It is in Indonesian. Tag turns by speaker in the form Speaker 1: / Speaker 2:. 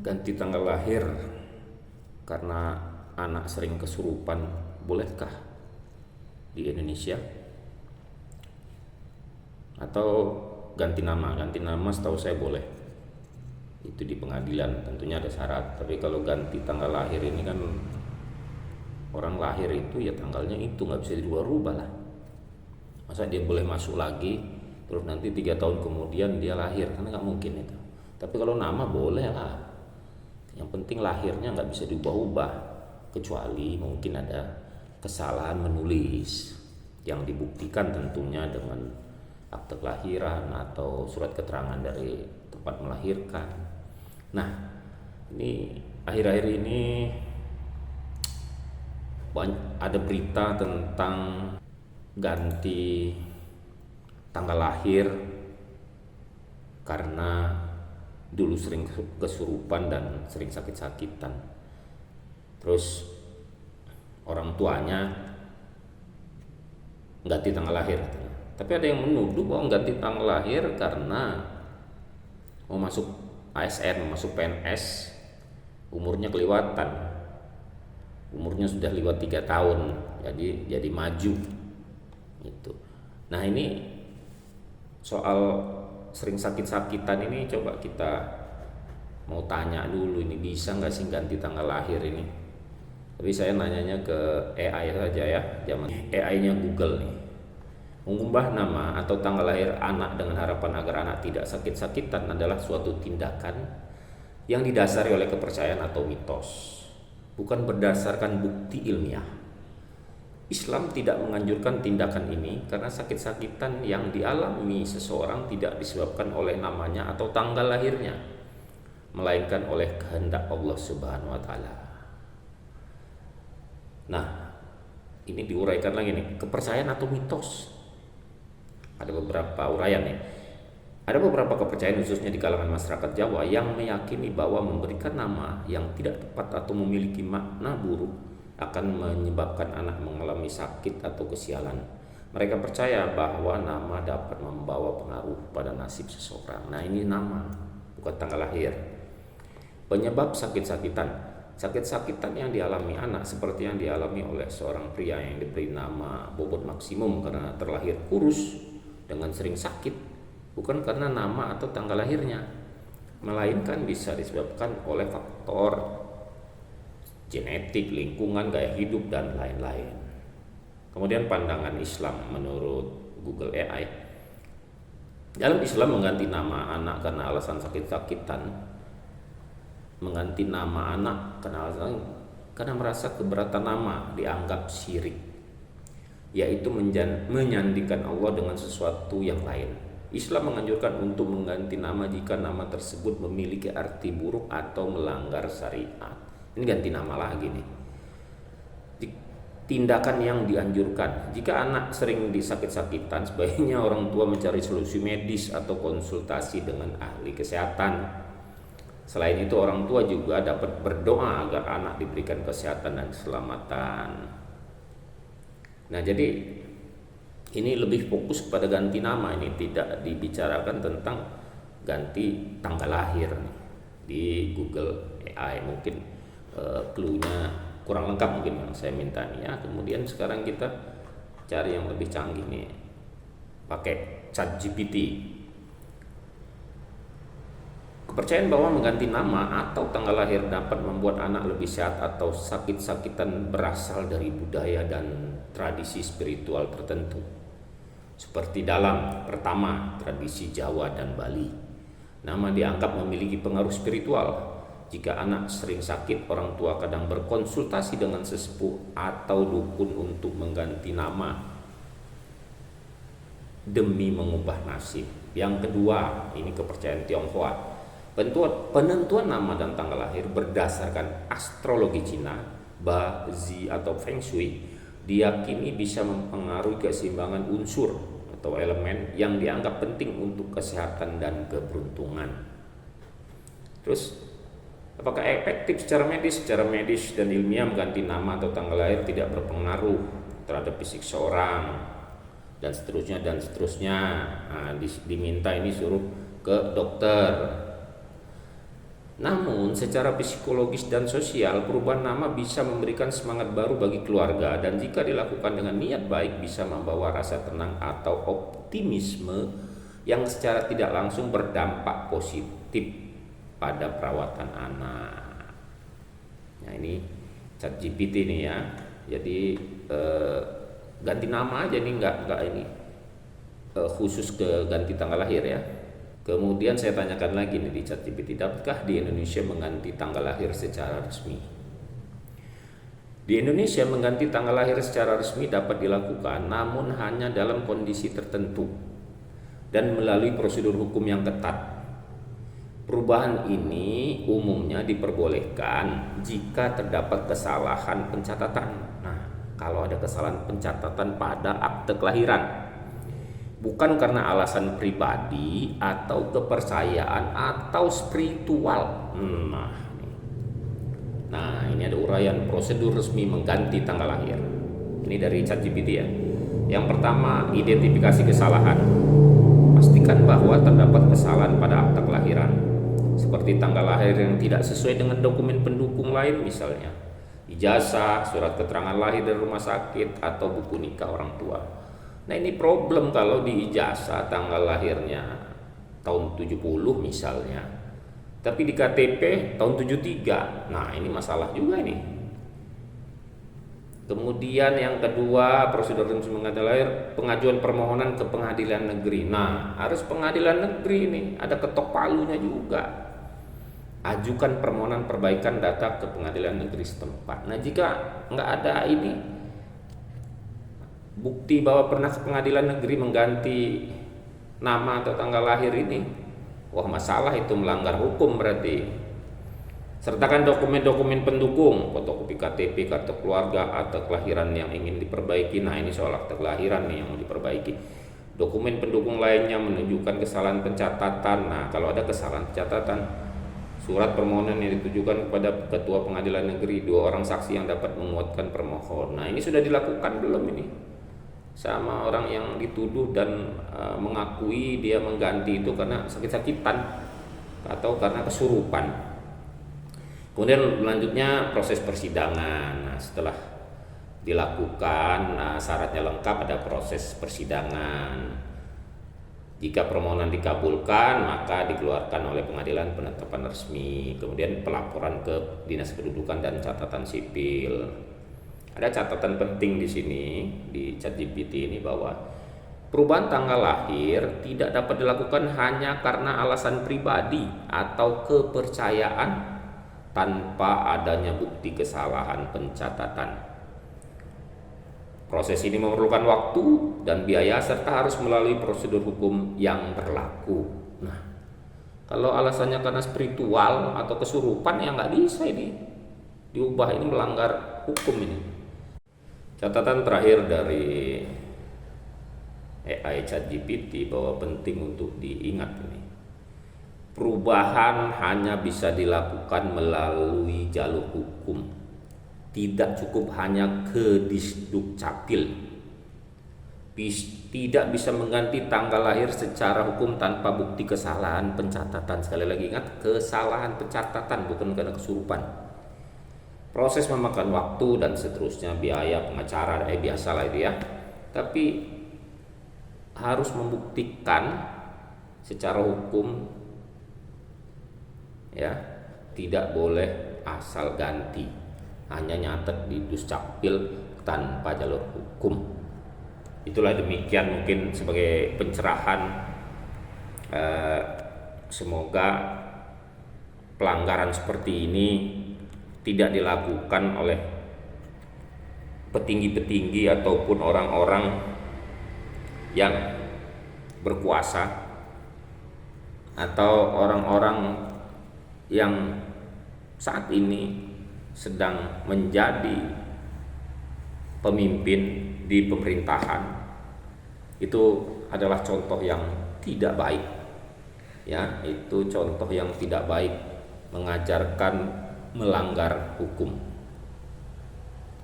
Speaker 1: Ganti tanggal lahir karena anak sering kesurupan, bolehkah di Indonesia? Atau ganti nama? Ganti nama setahu saya boleh. Itu di pengadilan, tentunya ada syarat. Tapi kalau ganti tanggal lahir ini kan, orang lahir itu ya tanggalnya itu, nggak bisa dirubah-rubah lah. Masa dia boleh masuk lagi terus nanti 3 tahun kemudian dia lahir? Karena nggak mungkin itu. Tapi kalau nama boleh lah. Yang penting lahirnya nggak bisa diubah-ubah, kecuali mungkin ada kesalahan menulis yang dibuktikan tentunya dengan akte kelahiran atau surat keterangan dari tempat melahirkan. Nah, ini akhir-akhir ini ada berita tentang ganti tanggal lahir karena dulu sering kesurupan dan sering sakit-sakitan. Terus orang tuanya ganti tanggal lahir katanya. Tapi ada yang menuduh bahwa ganti tanggal lahir karena mau masuk ASN, masuk PNS, umurnya kelewatan. Umurnya sudah lewat 3 tahun, jadi maju gitu. Nah, ini soal sering sakit-sakitan ini coba kita mau tanya dulu, ini bisa nggak sih ganti tanggal lahir ini? Tapi saya nanyanya ke AI saja ya, zaman AI-nya Google nih. Mengubah nama atau tanggal lahir anak dengan harapan agar anak tidak sakit-sakitan adalah suatu tindakan yang didasari oleh kepercayaan atau mitos, bukan berdasarkan bukti ilmiah. Islam tidak menganjurkan tindakan ini karena sakit-sakitan yang dialami seseorang tidak disebabkan oleh namanya atau tanggal lahirnya, melainkan oleh kehendak Allah Subhanahu wa taala. Nah, ini diuraikan lagi nih, kepercayaan atau mitos. Ada beberapa uraian nih. Ada beberapa kepercayaan khususnya di kalangan masyarakat Jawa yang meyakini bahwa memberikan nama yang tidak tepat atau memiliki makna buruk akan menyebabkan anak mengalami sakit atau kesialan. Mereka percaya bahwa nama dapat membawa pengaruh pada nasib seseorang. Nah, ini nama, bukan tanggal lahir. Penyebab sakit-sakitan. Sakit-sakitan yang dialami anak seperti yang dialami oleh seorang pria yang diberi nama bobot maksimum karena terlahir kurus dengan sering sakit, bukan karena nama atau tanggal lahirnya, melainkan bisa disebabkan oleh faktor genetik, lingkungan, gaya hidup, dan lain-lain. Kemudian pandangan Islam menurut Google AI. Dalam Islam mengganti nama anak karena alasan sakit-sakitan, mengganti nama anak karena merasa keberatan nama dianggap syirik, yaitu menyandikan Allah dengan sesuatu yang lain. Islam menganjurkan untuk mengganti nama jika nama tersebut memiliki arti buruk atau melanggar syariat. Ini ganti nama lagi nih. Tindakan yang dianjurkan. Jika anak sering disakit-sakitan, sebaiknya orang tua mencari solusi medis atau konsultasi dengan ahli kesehatan. Selain itu, orang tua juga dapat berdoa agar anak diberikan kesehatan dan keselamatan. Nah, jadi ini lebih fokus pada ganti nama, ini tidak dibicarakan tentang ganti tanggal lahir nih. Di Google AI mungkin clue-nya kurang lengkap mungkin yang saya minta nih ya. Kemudian sekarang kita cari yang lebih canggih nih, pakai ChatGPT. Kepercayaan bahwa mengganti nama atau tanggal lahir dapat membuat anak lebih sehat atau sakit-sakitan berasal dari budaya dan tradisi spiritual tertentu. Seperti dalam pertama, tradisi Jawa dan Bali, nama dianggap memiliki pengaruh spiritual. Jika anak sering sakit, orang tua kadang berkonsultasi dengan sesepuh atau dukun untuk mengganti nama demi mengubah nasib. Yang kedua, ini kepercayaan Tionghoa. Penentuan nama dan tanggal lahir berdasarkan astrologi Cina, Ba, Zi atau Feng Shui, diyakini bisa mempengaruhi keseimbangan unsur atau elemen yang dianggap penting untuk kesehatan dan keberuntungan. Terus, apakah efektif secara medis? Secara medis dan ilmiah mengganti nama atau tanggal lahir tidak berpengaruh terhadap fisik seorang dan seterusnya dan seterusnya. Nah, diminta ini suruh ke dokter. Namun, secara psikologis dan sosial, perubahan nama bisa memberikan semangat baru bagi keluarga dan jika dilakukan dengan niat baik bisa membawa rasa tenang atau optimisme yang secara tidak langsung berdampak positif pada perawatan anak. Nah, ini ChatGPT nih ya. Jadi ganti nama aja nih, nggak ini khusus ke ganti tanggal lahir ya. Kemudian saya tanyakan lagi nih di ChatGPT, dapatkah di Indonesia mengganti tanggal lahir secara resmi? Di Indonesia mengganti tanggal lahir secara resmi dapat dilakukan, namun hanya dalam kondisi tertentu dan melalui prosedur hukum yang ketat. Perubahan ini umumnya diperbolehkan jika terdapat kesalahan pencatatan. Nah, kalau ada kesalahan pencatatan pada akte kelahiran, bukan karena alasan pribadi atau kepercayaan atau spiritual. Nah, ini ada uraian prosedur resmi mengganti tanggal lahir. Ini dari ChatGPT ya. Yang pertama, identifikasi kesalahan. Pastikan bahwa terdapat kesalahan pada akta kelahiran, seperti tanggal lahir yang tidak sesuai dengan dokumen pendukung lain, misalnya ijazah, surat keterangan lahir dari rumah sakit, atau buku nikah orang tua. Nah, ini problem kalau di ijazah tanggal lahirnya tahun 70 misalnya, tapi di KTP tahun 73. Nah, ini masalah juga ini. Kemudian yang kedua, prosedur resmi mengganti lahir, pengajuan permohonan ke pengadilan negeri. Nah, harus pengadilan negeri ini, ada ketok palunya juga. Ajukan permohonan perbaikan data ke pengadilan negeri setempat. Nah, jika nggak ada ini bukti bahwa pernah ke pengadilan negeri mengganti nama atau tanggal lahir ini, wah, masalah itu, melanggar hukum berarti. Sertakan dokumen-dokumen pendukung, fotokopi KTP, kartu keluarga, akte kelahiran yang ingin diperbaiki. Nah, ini soal akte kelahiran nih yang mau diperbaiki. Dokumen pendukung lainnya menunjukkan kesalahan pencatatan. Nah, kalau ada kesalahan pencatatan, surat permohonan yang ditujukan kepada ketua pengadilan negeri, 2 orang saksi yang dapat menguatkan permohonan. Nah, ini sudah dilakukan belum ini sama orang yang dituduh dan mengakui dia mengganti itu karena sakit-sakitan atau karena kesurupan. Kemudian selanjutnya proses persidangan. Nah, setelah dilakukan, syaratnya lengkap, ada proses persidangan. Jika permohonan dikabulkan, maka dikeluarkan oleh pengadilan penetapan resmi. Kemudian pelaporan ke Dinas Kependudukan dan Catatan Sipil. Ada catatan penting di sini di ChatGPT ini bahwa perubahan tanggal lahir tidak dapat dilakukan hanya karena alasan pribadi atau kepercayaan tanpa adanya bukti kesalahan pencatatan. Proses ini memerlukan waktu dan biaya serta harus melalui prosedur hukum yang berlaku. Nah, kalau alasannya karena spiritual atau kesurupan ya nggak bisa ini diubah, ini melanggar hukum ini. Catatan terakhir dari AI ChatGPT bahwa penting untuk diingat ini. Perubahan hanya bisa dilakukan melalui jalur hukum. Tidak cukup hanya ke Disduk Capil. Tidak bisa mengganti tanggal lahir secara hukum tanpa bukti kesalahan pencatatan. Sekali lagi ingat, kesalahan pencatatan, bukan karena kesurupan. Proses memakan waktu dan seterusnya, biaya pengacara, biasalah itu ya. Tapi harus membuktikan secara hukum ya, tidak boleh asal ganti, hanya nyatet di Duscapil tanpa jalur hukum. Itulah demikian mungkin sebagai pencerahan. Semoga pelanggaran seperti ini tidak dilakukan oleh petinggi-petinggi ataupun orang-orang yang berkuasa atau orang-orang yang saat ini sedang menjadi pemimpin di pemerintahan. Itu adalah contoh yang tidak baik ya, itu contoh yang tidak baik, mengajarkan melanggar hukum.